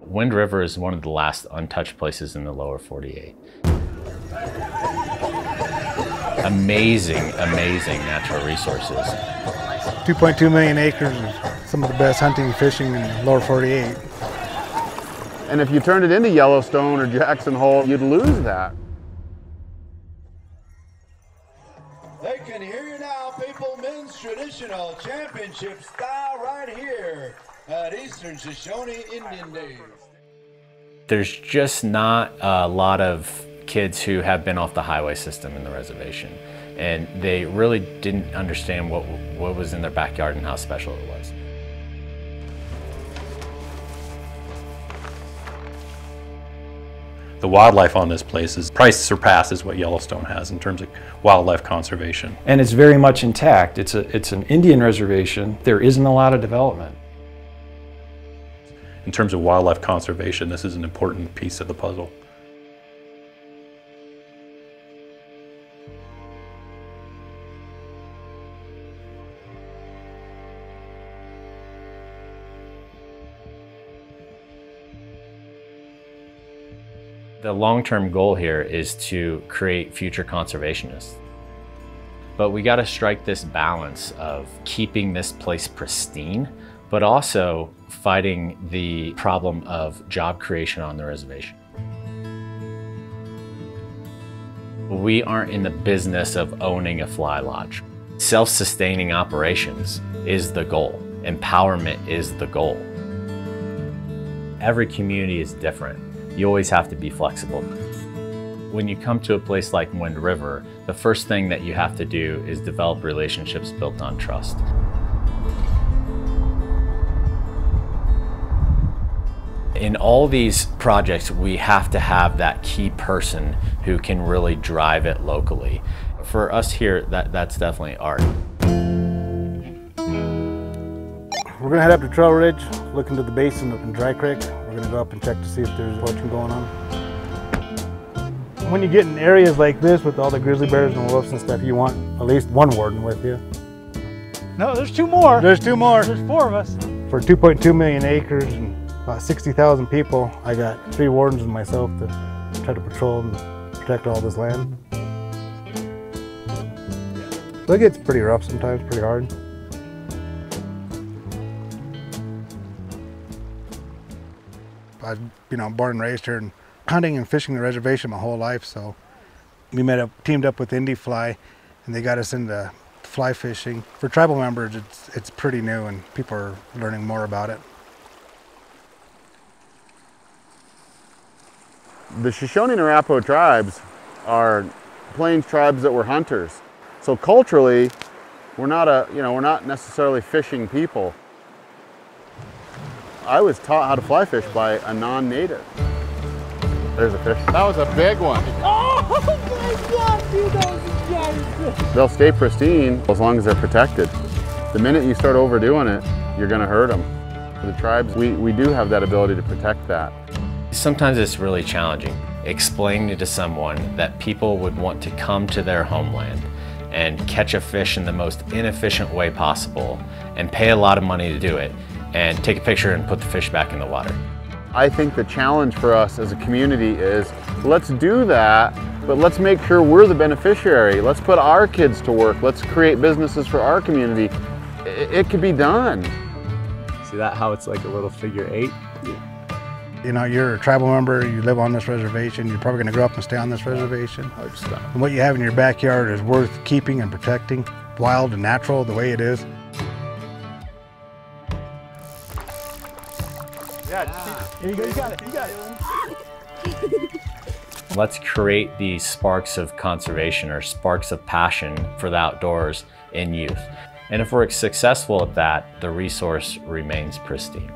Wind River is one of the last untouched places in the lower 48. Amazing, amazing natural resources. 2.2 million acres of some of the best hunting and fishing in the lower 48. And if you turned it into Yellowstone or Jackson Hole, you'd lose that. They can hear you now, people. Men's traditional championship style right here at Eastern Shoshone Indian Days. There's just not a lot of kids who have been off the highway system in the reservation, and they really didn't understand what was in their backyard and how special it was. The wildlife on this place surpasses what Yellowstone has in terms of wildlife conservation. And it's very much intact. It's an Indian reservation. There isn't a lot of development. In terms of wildlife conservation, this is an important piece of the puzzle. The long-term goal here is to create future conservationists. But we got to strike this balance of keeping this place pristine, but also fighting the problem of job creation on the reservation. We aren't in the business of owning a fly lodge. Self-sustaining operations is the goal. Empowerment is the goal. Every community is different. You always have to be flexible. When you come to a place like Wind River, the first thing that you have to do is develop relationships built on trust. In all these projects, we have to have that key person who can really drive it locally. For us here, that's definitely art. We're gonna head up to Trail Ridge, look into the basin up in Dry Creek. We're gonna go up and check to see if there's poaching going on. When you get in areas like this with all the grizzly bears and wolves and stuff, you want at least one warden with you. No, there's two more. There's two more. There's four of us. For 2.2 million acres and about 60,000 people, I got 3 wardens and myself to try to patrol and protect all this land. So it gets pretty rough sometimes, pretty hard. I was, born and raised here and hunting and fishing the reservation my whole life. So we teamed up with Indifly, and they got us into fly fishing. For tribal members, it's pretty new, and people are learning more about it. The Shoshone and Arapaho tribes are plains tribes that were hunters. So culturally, we're not necessarily fishing people. I was taught how to fly fish by a non-native. There's a fish. That was a big one. Oh my God, dude, that was a giant fish. They'll stay pristine as long as they're protected. The minute you start overdoing it, you're gonna hurt them. For the tribes, we do have that ability to protect that. Sometimes it's really challenging explaining to someone that people would want to come to their homeland and catch a fish in the most inefficient way possible and pay a lot of money to do it, and take a picture and put the fish back in the water. I think the challenge for us as a community is, let's do that, but let's make sure we're the beneficiary. Let's put our kids to work. Let's create businesses for our community. It could be done. See that, how it's like a little figure 8? You're a tribal member, you live on this reservation, you're probably gonna grow up and stay on this reservation. And what you have in your backyard is worth keeping and protecting, wild and natural the way it is. Here you go, you got it, you got it. Let's create these sparks of conservation or sparks of passion for the outdoors in youth. And if we're successful at that, the resource remains pristine.